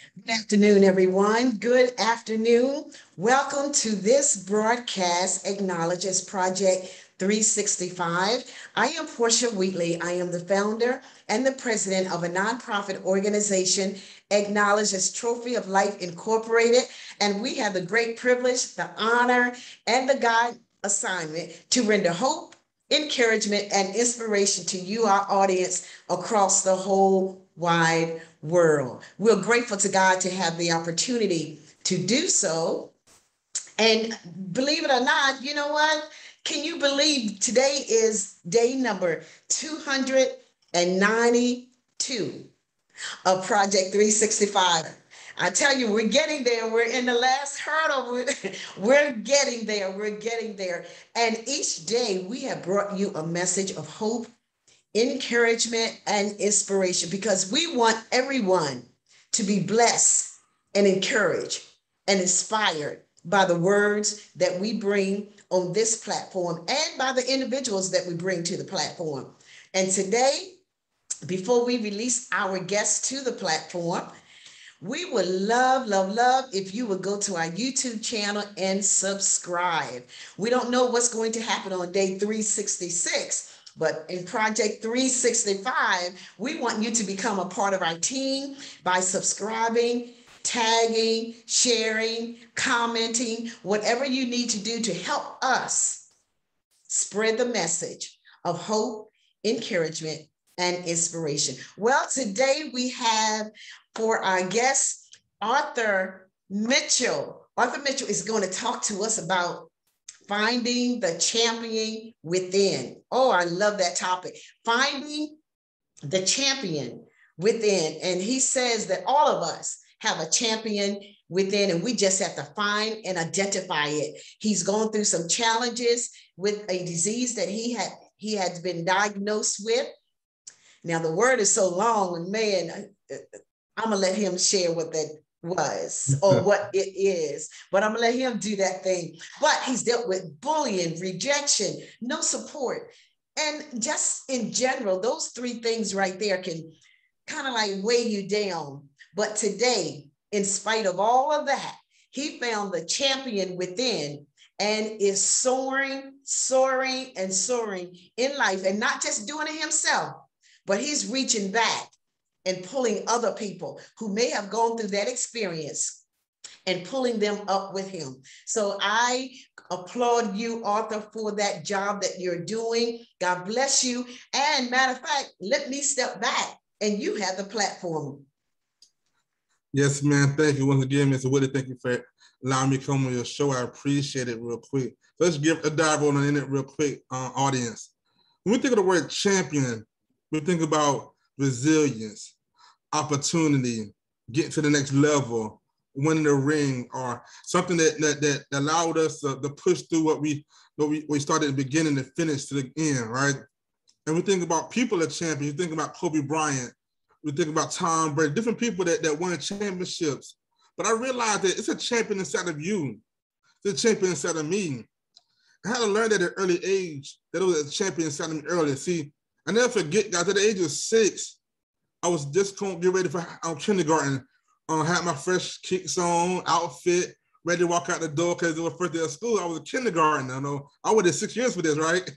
Good afternoon, everyone. Good afternoon. Welcome to this broadcast acknowledges Project 365. I am Portia Wheatley. I am the founder and the president of a nonprofit organization, Acknowledges Trophy of Life Incorporated. And we have the great privilege, the honor, and the God assignment to render hope, encouragement, and inspiration to you, our audience, across the whole wide world. We're grateful to God to have the opportunity to do so. And believe it or not, you know what? Can you believe today is day number 292 of Project 365? I tell you, we're getting there. We're in the last hurdle. We're getting there. We're getting there. And each day we have brought you a message of hope, encouragement, and inspiration because we want everyone to be blessed and encouraged and inspired by the words that we bring on this platform and by the individuals that we bring to the platform. And today, before we release our guests to the platform, we would love if you would go to our YouTube channel and subscribe. We don't know what's going to happen on day 366, but in Project 365, we want you to become a part of our team by subscribing, tagging, sharing, commenting, whatever you need to do to help us spread the message of hope, encouragement, and inspiration. Well, today we have for our guest, Arthur Mitchell. Arthur Mitchell is going to talk to us about finding the champion within. Oh, I love that topic. Finding the champion within. And he says that all of us have a champion within, and we just have to find and identify it. He's gone through some challenges with a disease that he had been diagnosed with. Now, the word is so long, and man, I'm going to let him share what that was or what it is, but I'm going to let him do that thing. But he's dealt with bullying, rejection, no support. And just in general, those three things right there can kind of like weigh you down. But today, in spite of all of that, he found the champion within and is soaring in life, and not just doing it himself, but he's reaching back and pulling other people who may have gone through that experience and pulling them up with him. So I applaud you, Arthur, for that job that you're doing. God bless you. And matter of fact, let me step back and you have the platform. Yes, man. Thank you once again, Mr. Woody. Thank you for allowing me to come on your show. I appreciate it real quick. Let's give a dive on it real quick, audience. When we think of the word champion, we think about resilience, opportunity, getting to the next level, winning the ring, or something that allowed us to push through what we started at the beginning and finish to the end, right? And we think about people at champions. You think about Kobe Bryant. We think about Tom Brady, different people that won championships. But I realized that it's a champion inside of you. It's a champion inside of me. I had to learn that at an early age, that it was a champion inside of me earlier. See, I never forget, guys, at the age of 6, I was just going to get ready for kindergarten. Had my fresh kicks on, outfit, ready to walk out the door because it was first day of school. I was a kindergartner. I waited 6 years for this, right?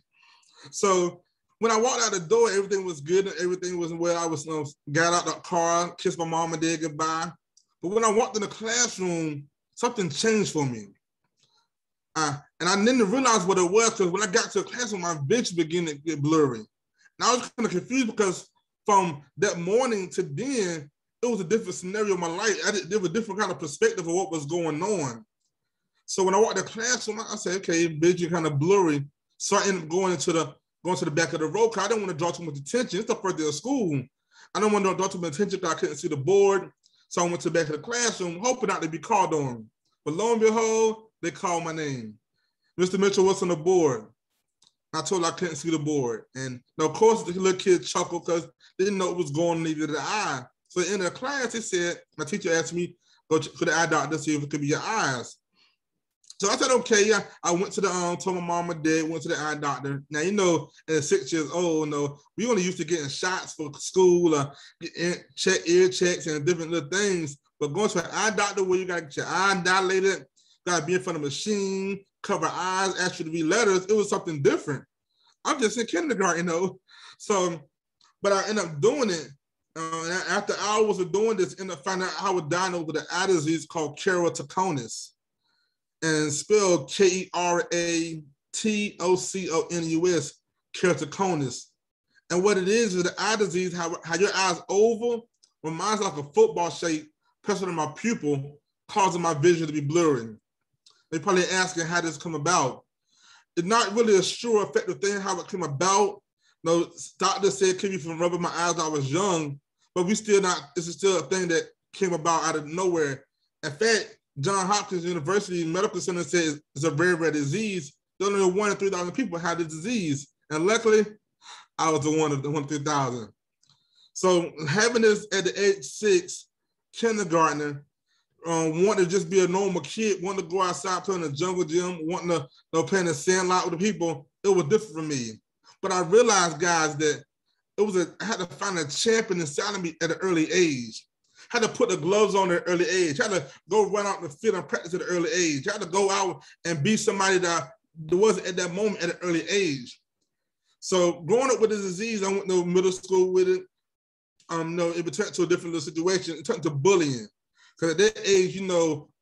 So when I walked out the door, everything was good and everything was well. I was got out the car, kissed my mom and dad goodbye. But when I walked in the classroom, something changed for me. And I didn't realize what it was because when I got to the classroom, my vision began to get blurry. And I was kind of confused because from that morning to then, it was a different scenario in my life. There was a different kind of perspective of what was going on. So when I walked in the classroom, I said, okay, vision kind of blurry. So I ended up going to the back of the row because I didn't want to draw too much attention. It's the first day of school. I didn't want to draw too much attention because I couldn't see the board. So I went to the back of the classroom, hoping not to be called on. But lo and behold, they called my name. Mr. Mitchell, what's on the board? I told her I couldn't see the board. And of course, the little kid chuckled because they didn't know what was going on either the eye. So in the class, he said, my teacher asked me, go to the eye doctor to see if it could be your eyes. So I said, okay, yeah. I went to told my mom and dad, went to the eye doctor. Now, you know, at 6 years old, we only used to getting shots for school, ear checks and different little things. But going to an eye doctor where you got to get your eye dilated, got to be in front of a machine, cover eyes, ask you to read letters, it was something different. I'm just in kindergarten, So, but I ended up doing it. After hours of doing this, ended up finding out I was diagnosed with an eye disease called keratoconus, and spelled Keratoconus, keratoconus. And what it is the eye disease, how your eye's oval, reminds like a football shape, pressing on my pupil, causing my vision to be blurry. They're probably asking how this come about. It's not really a sure effective thing how it came about. Doctors said it could be from rubbing my eyes when I was young, but this is still a thing that came about out of nowhere. In fact, Johns Hopkins University Medical Center says it's a very rare disease. There's only 1 in 3,000 people have this disease. And luckily, I was the one of the 1 in 3,000. So having this at the age 6, kindergartner, wanting to just be a normal kid, wanting to go outside, play in the jungle gym, wanting to play in the sandlot with the people, it was different for me. But I realized, guys, that I had to find a champion inside of me at an early age. Had to put the gloves on at an early age. Had to go run out in the field and practice at an early age. Had to go out and be somebody that wasn't at that moment at an early age. So growing up with the disease, I went to middle school with it. It turned to a different little situation. It turned to bullying. Because at that age,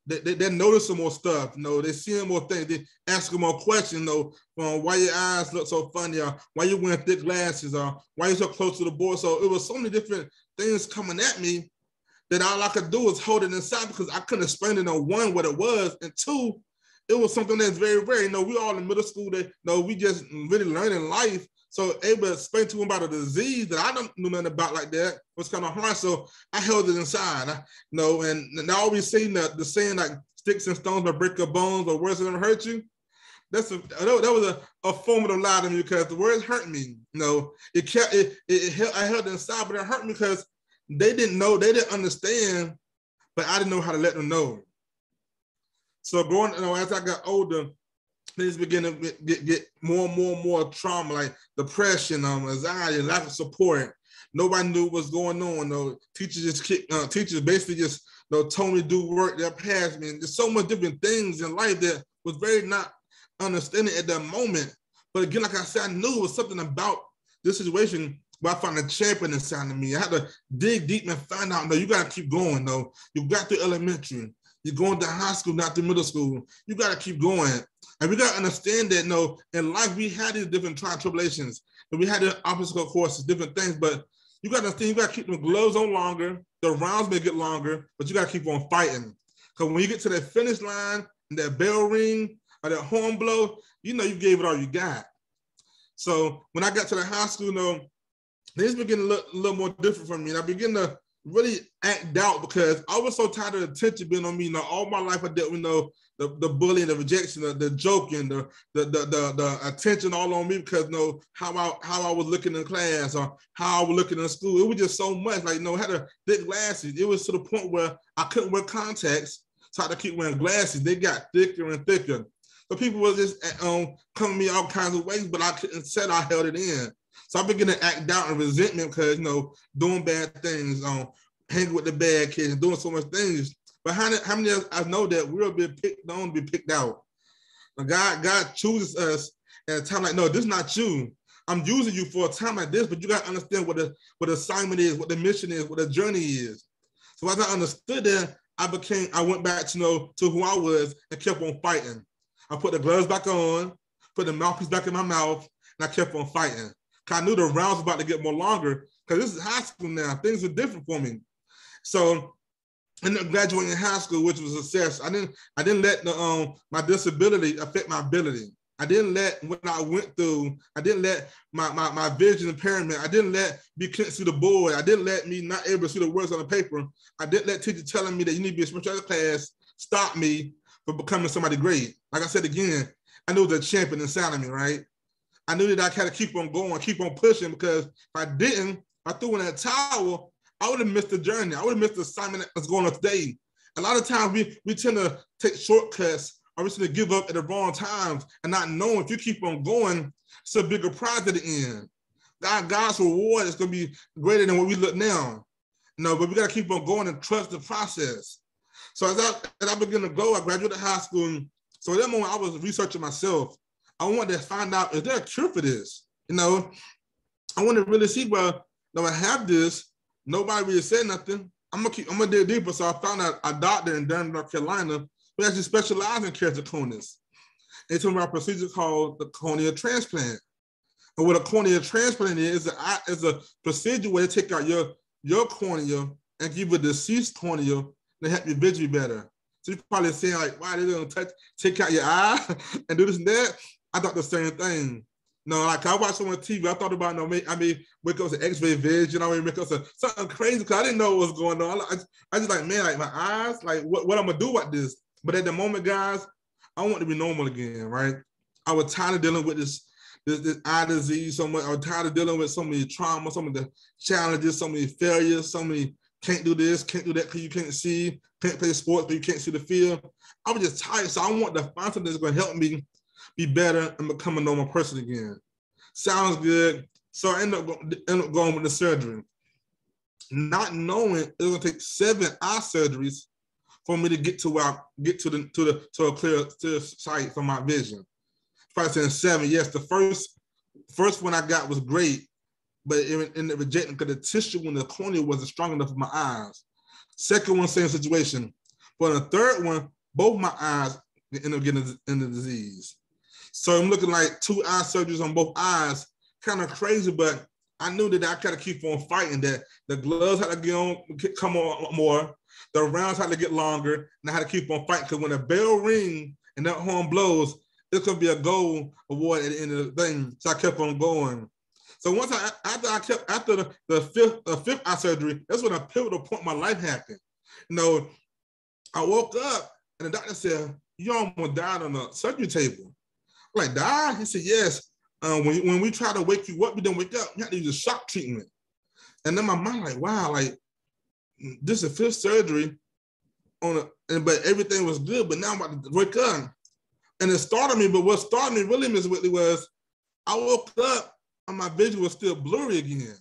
they're noticing more stuff. They're seeing more things. They asking more questions. Why your eyes look so funny? Or why you wearing thick glasses? Or why you so close to the board? So it was so many different things coming at me that all I could do was hold it inside because I couldn't explain to one, what it was, and 2, it was something that's very rare. We all in middle school that we just really learning life. So able to explain to them about a disease that I don't know nothing about like that was kind of hard. So I held it inside, and I always say the saying like sticks and stones may break your bones, but words never hurt you. That was a formative lie to me because the words hurt me. I held it inside, but it hurt me because they didn't know, they didn't understand, but I didn't know how to let them know. So as I got older, things began to get more and more trauma, like depression, anxiety, lack of support. Nobody knew what was going on. Teachers basically just told me to do work that passed me. And there's so much different things in life that was very not understanding at that moment. But again, like I said, I knew it was something about this situation where I found a champion inside of me. I had to dig deep and find out, you got to keep going, You got through elementary. You're going to high school, not to middle school. You got to keep going. And we got to understand that, in life, we had these different trials and tribulations. And we had the obstacle courses, different things. But you got to understand, you got to keep the gloves on longer. The rounds may get longer, but you got to keep on fighting. Because when you get to that finish line and that bell ring or that horn blow, you gave it all you got. So when I got to the high school, things began to look a little more different for me. And I began to really act out because I was so tired of the attention being on me. All my life I dealt with the bullying, the rejection, the joking, the attention all on me because how I was looking in class or how I was looking in school. It was just so much. Like I had to thick glasses. It was to the point where I couldn't wear contacts, so I had to keep wearing glasses. They got thicker and thicker. So people were just coming to me all kinds of ways, but I couldn't say I held it in. So I began to act out in resentment because, doing bad things, hanging with the bad kids, doing so much things. But how many of us know that we'll be picked on to be picked out? Now God chooses us at a time like, no, this is not you. I'm using you for a time like this, but you got to understand what the assignment is, what the mission is, what the journey is. So as I understood that, I went back to who I was and kept on fighting. I put the gloves back on, put the mouthpiece back in my mouth, and I kept on fighting. Because I knew the rounds were about to get more longer because this is high school now. Things are different for me. So I ended up graduating in high school, which was a success. I didn't let my disability affect my ability. I didn't let what I went through, I didn't let my vision impairment, I didn't let me couldn't see the board, I didn't let me not able to see the words on the paper, I didn't let teachers telling me that you need to be a special class stop me from becoming somebody great. Like I said again, I knew the champion inside of me, right? I knew that I had to keep on going, keep on pushing, because if I didn't, I threw in that towel, I would have missed the journey. I would have missed the assignment that's going on today. A lot of times we tend to take shortcuts or recently give up at the wrong times and not knowing if you keep on going, it's a bigger prize at the end. God's reward is going to be greater than what we look now. No, but we got to keep on going and trust the process. So as I began to go, I graduated high school. So at that moment, I was researching myself. I wanted to find out, is there a cure for this? You know, I wanted to really see, well, I have this. Nobody really said nothing. I'm gonna dig deeper. So I found out a doctor in Durham, North Carolina, who actually specialized in keratoconus. They told me about a procedure called the corneal transplant. And what a corneal transplant is a procedure where they take out your cornea and give you a deceased cornea to help your vision better. So you're probably saying like, wow, they're gonna take out your eye and do this and that. I thought the same thing. No, like I watched on TV, I thought about, I mean, wake up to X-ray vision, I mean, make up something crazy because I didn't know what was going on. I just like, man, like my eyes, like what I'm gonna do about this? But at the moment, guys, I want to be normal again, right? I was tired of dealing with this eye disease so much. I was tired of dealing with so many traumas, so many challenges, so many failures, so many can't do this, can't do that because you can't see, can't play sports, but you can't see the field. I was just tired. So I want to find something that's going to help me be better and become a normal person again. Sounds good. So I ended up going with the surgery. Not knowing it was going to take 7 eye surgeries for me to get to where I get to a clear sight for my vision. Probably saying 7. Yes, the first one I got was great, but in the rejection because the tissue in the cornea wasn't strong enough for my eyes. Second one, same situation. But the third one, both my eyes ended up getting in the disease. So I'm looking like 2 eye surgeries on both eyes, kind of crazy, but I knew that I gotta keep on fighting, that the gloves had to come on more, the rounds had to get longer, and I had to keep on fighting because when the bell rings and that horn blows, it's gonna be a gold award at the end of the thing. So I kept on going. So once after the fifth eye surgery, that's when a pivotal point in my life happened. You know, I woke up and the doctor said, "You almost died on the surgery table." I'm like, "Die?" He said, "Yes. When we try to wake you up, you don't wake up. You have to use a shock treatment." And then my mind like, wow, like this is the 5th surgery but everything was good, but now I'm about to wake up. And it started me, but what started me really, Ms. Whitley, was I woke up and my vision was still blurry again.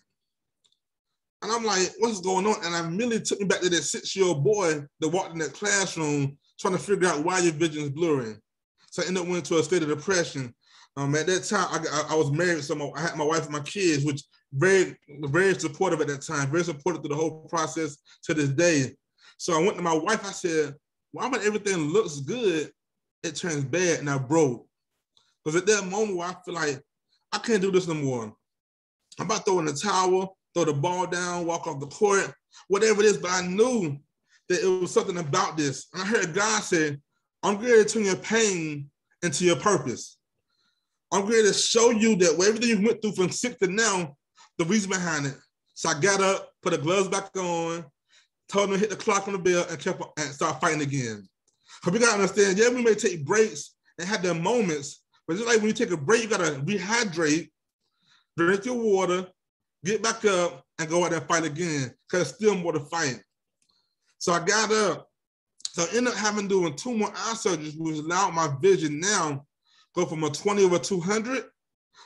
And I'm like, what's going on? And I immediately took me back to that 6-year-old boy that walked in that classroom trying to figure out why your vision is blurry. So I ended up went into a state of depression. At that time, I was married, so I had my wife and my kids, which very, very supportive at that time, very supportive to the whole process to this day. So I went to my wife, I said, why when everything looks good, it turns bad and I broke? Because at that moment where I feel like I can't do this no more. I'm about to throw in the towel, throw the ball down, walk off the court, whatever it is, but I knew that it was something about this. And I heard God say, I'm going to turn your pain into your purpose. I'm going to show you that everything you went through from 6 to now, the reason behind it. So I got up, put the gloves back on, told them to hit the clock on the bell and start fighting again. Because we got to understand, yeah, we may take breaks and have their moments, but just like when you take a break, you got to rehydrate, drink your water, get back up, and go out there and fight again, because there's still more to fight. So I got up. So I ended up having doing 2 more eye surgeries, which allowed my vision now go from a 20/200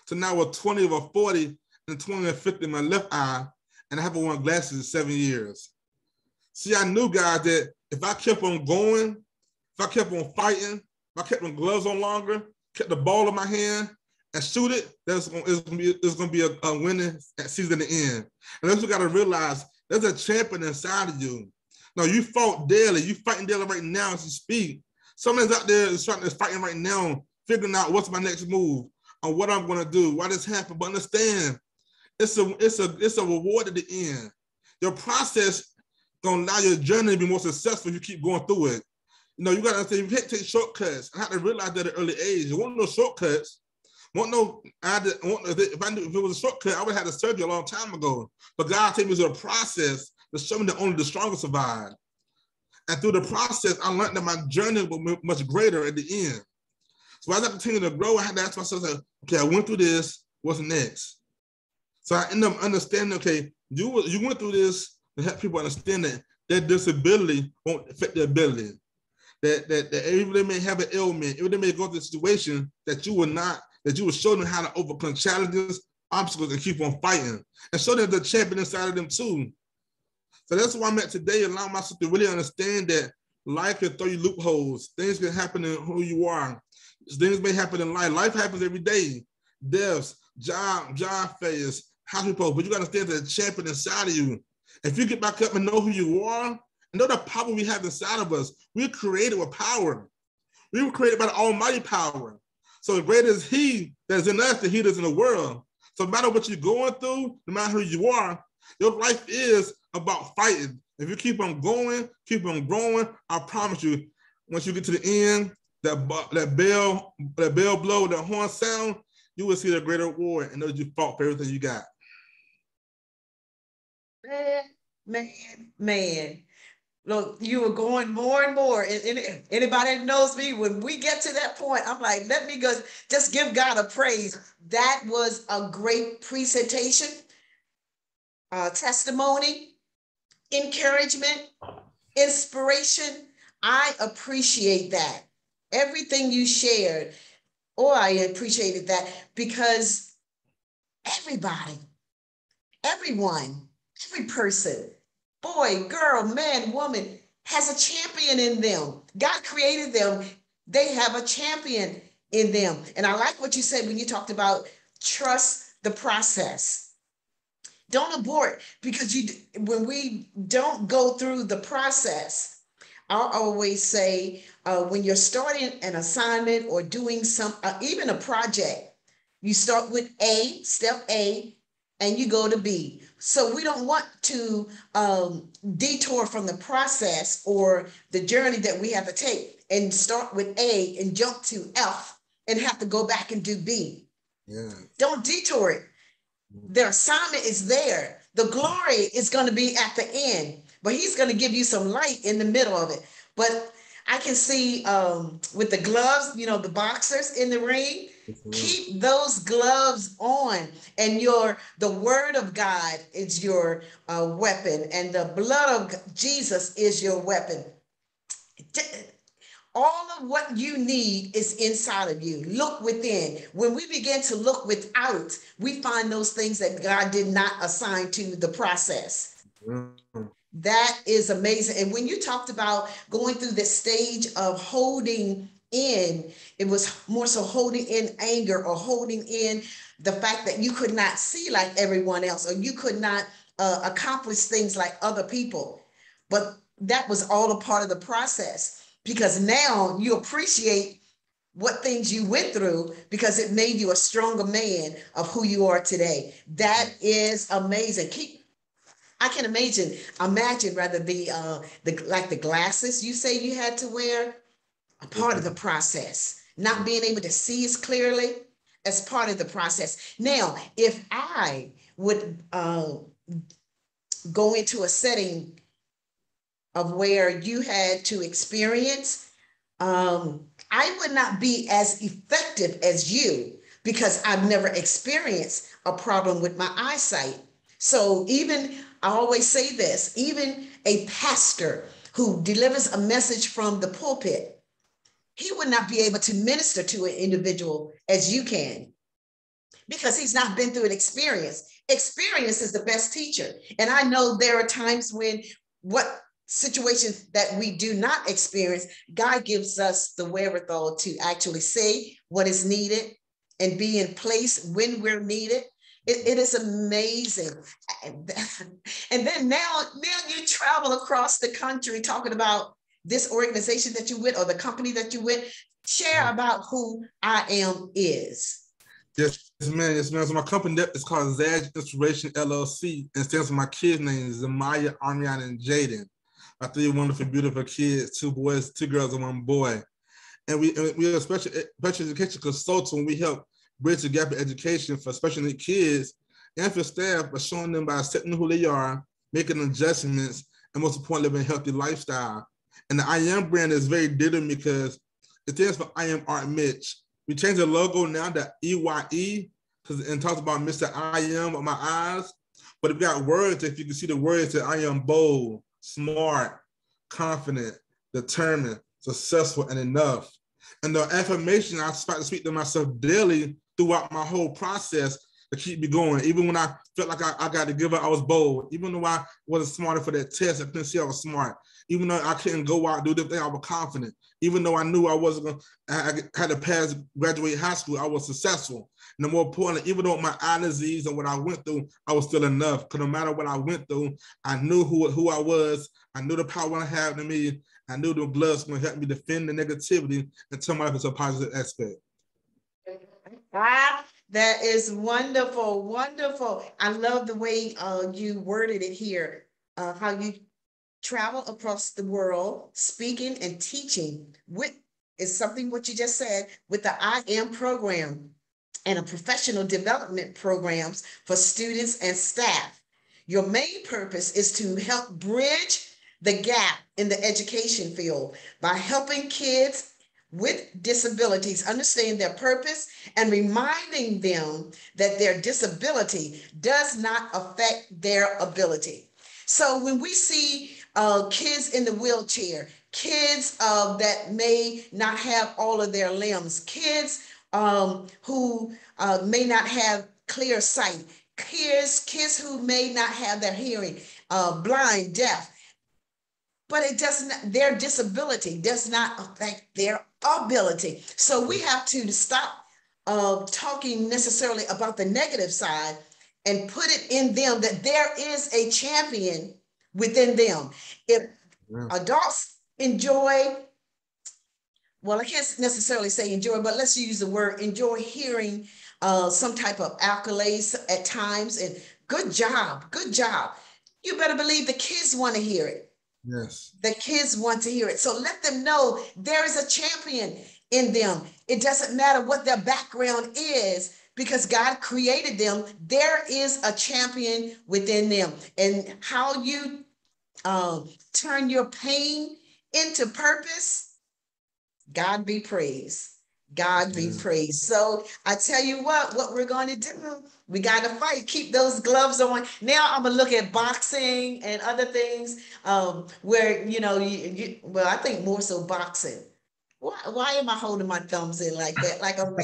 to now a 20/40 and 20/50 in my left eye, and I haven't worn glasses in 7 years. See, I knew, guys, that if I kept on going, if I kept on fighting, if I kept my gloves on longer, kept the ball in my hand, and shoot it, it's gonna be a winning season at the end. And that's what you gotta realize, there's a champion inside of you. No, you fought daily, you fighting daily right now as you speak. Someone's out there is fighting right now, figuring out what's my next move, on what I'm gonna do, why this happened. But understand, it's a reward at the end. Your process gonna allow your journey to be more successful if you keep going through it. You know, you gotta understand, you can't take shortcuts. I had to realize that at an early age. There weren't no shortcuts. If it was a shortcut, I would have had a surgery a long time ago. But God took me through a process to show me that only the strongest survive. And through the process, I learned that my journey will be much greater at the end. So as I continue to grow, I had to ask myself, okay, I went through this, what's next? So I ended up understanding, okay, you went through this to help people understand that their disability won't affect their ability. that even they may have an ailment, even they may go through a situation that you will show them how to overcome challenges, obstacles, and keep on fighting, and show them the champion inside of them too. So that's why I'm at today, allowing myself to really understand that life can throw you loopholes. Things can happen in who you are. Things may happen in life. Life happens every day. Deaths, job failures, house repos, but you got to understand the champion inside of you. If you get back up and know who you are, and know the power we have inside of us, we're created with power. We were created by the almighty power. So the greater is he that is in us than he that is in the world. So no matter what you're going through, no matter who you are, your life is about fighting. If you keep on going, keep on growing, I promise you, once you get to the end, that bell blow, that horn sound, you will see the greater reward and know that you fought for everything you got. Man. Look, you were going more and more. Anybody that knows me, when we get to that point, I'm like, let me go, just give God a praise. That was a great presentation, testimony, encouragement, inspiration. I appreciate that. Everything you shared, I appreciated that, because everybody, everyone, every person, boy, girl, man, woman, has a champion in them. God created them. They have a champion in them. And I like what you said when you talked about trust the process. Don't abort, because when we don't go through the process, I always say, when you're starting an assignment or doing even a project, you start with step A, and you go to B. So we don't want to detour from the process or the journey that we have to take and start with A and jump to F and have to go back and do B. Yeah. Don't detour it. The assignment is there. The glory is going to be at the end, but he's going to give you some light in the middle of it. But I can see with the gloves, the boxers in the ring, keep those gloves on, and the word of God is your weapon, and the blood of Jesus is your weapon. All of what you need is inside of you. Look within. When we begin to look without, we find those things that God did not assign to the process. That is amazing. And when you talked about going through this stage of holding in, it was more so holding in anger or holding in the fact that you could not see like everyone else, or you could not accomplish things like other people. But that was all a part of the process, because now you appreciate what things you went through, because it made you a stronger man of who you are today. That is amazing. I can imagine rather the glasses you say you had to wear, a part of the process. Not being able to see as clearly as part of the process. Now, if I would go into a setting of where you had to experience, I would not be as effective as you, because I've never experienced a problem with my eyesight. So I always say this, even a pastor who delivers a message from the pulpit, he would not be able to minister to an individual as you can, because he's not been through an experience. Experience is the best teacher. And I know there are times when what situations that we do not experience, God gives us the wherewithal to actually say what is needed and be in place when we're needed. It is amazing. And then now you travel across the country talking about this organization that you with, or the company that you with. Share about who I Am is. Yes, man. Yes, man. So my company is called Zaj Inspiration LLC, and stands for my kids' names, Zamaya, Armian, and Jaden. My three wonderful, beautiful kids, 2 boys, 2 girls, and 1 boy. And we are a special education consultant. We help bridge the gap in education for special needs kids and for staff by showing them by accepting who they are, making adjustments, and most importantly, living a healthy lifestyle. And the I Am brand is very dear to me because it stands for I Am Art Mitch. We changed the logo now to EYE, because it talks about Mr. I Am with my eyes. But if you got words, if you can see the words, that I am bold, smart, confident, determined, successful, and enough. And the affirmation I start to speak to myself daily throughout my whole process to keep me going. Even when I felt like I got to give up, I was bold. Even though I wasn't smarter for that test, I couldn't see I was smart. Even though I couldn't go out and do the thing, I was confident. Even though I knew I wasn't going, I had to pass, graduate high school, I was successful. And the more importantly, even though my eye disease and what I went through, I was still enough. Because no matter what I went through, I knew who I was. I knew the power I had in me. I knew the blood's going to help me defend the negativity and turn my life into a positive aspect. That is wonderful, wonderful. I love the way you worded it here, how you travel across the world, speaking and teaching with, is something what you just said, with the I Am program and a professional development programs for students and staff. Your main purpose is to help bridge the gap in the education field by helping kids with disabilities understand their purpose and reminding them that their disability does not affect their ability. So when we see kids in the wheelchair, kids that may not have all of their limbs, kids who may not have clear sight, kids who may not have their hearing, blind, deaf, but it doesn't, their disability does not affect their ability. So we have to stop talking necessarily about the negative side and put it in them that there is a champion within them. If adults enjoy, well, I can't necessarily say enjoy, but let's use the word enjoy hearing some type of accolades at times, and good job, good job. You better believe the kids want to hear it. Yes. The kids want to hear it. So let them know there is a champion in them. It doesn't matter what their background is, because God created them. There is a champion within them. And how you turn your pain into purpose, God be praised. God be praised. So I tell you what we're going to do. We got to fight. Keep those gloves on. Now I'm going to look at boxing and other things where, you know, well, I think more so boxing. Why am I holding my thumbs in like that? Like I'm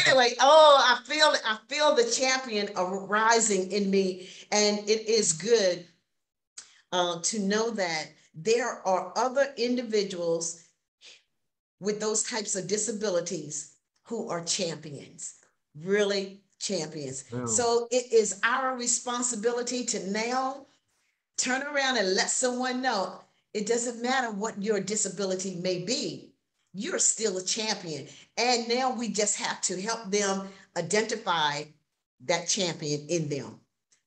anyway, I feel the champion arising in me, and it is good to know that there are other individuals with those types of disabilities who are champions, really champions. Yeah. So it is our responsibility to now turn around and let someone know it doesn't matter what your disability may be, you're still a champion. And now we just have to help them identify that champion in them.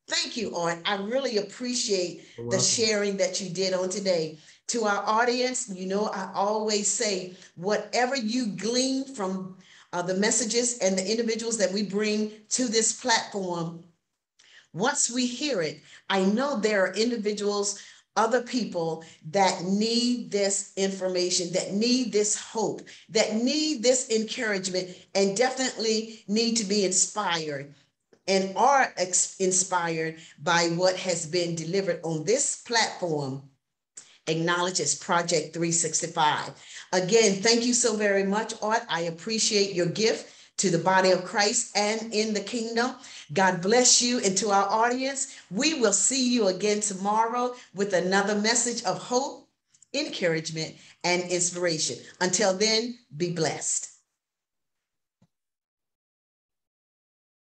Thank you, Art. I really appreciate the sharing that you did on today. To our audience, you know, I always say, whatever you glean from the messages and the individuals that we bring to this platform, once we hear it, I know there are individuals, other people that need this information, that need this hope, that need this encouragement, and definitely need to be inspired and are inspired by what has been delivered on this platform, acknowledged as Project 365. Again, thank you so very much, Art. I appreciate your gift to the body of Christ and in the kingdom. God bless you. And to our audience, we will see you again tomorrow with another message of hope, encouragement, and inspiration. Until then, be blessed.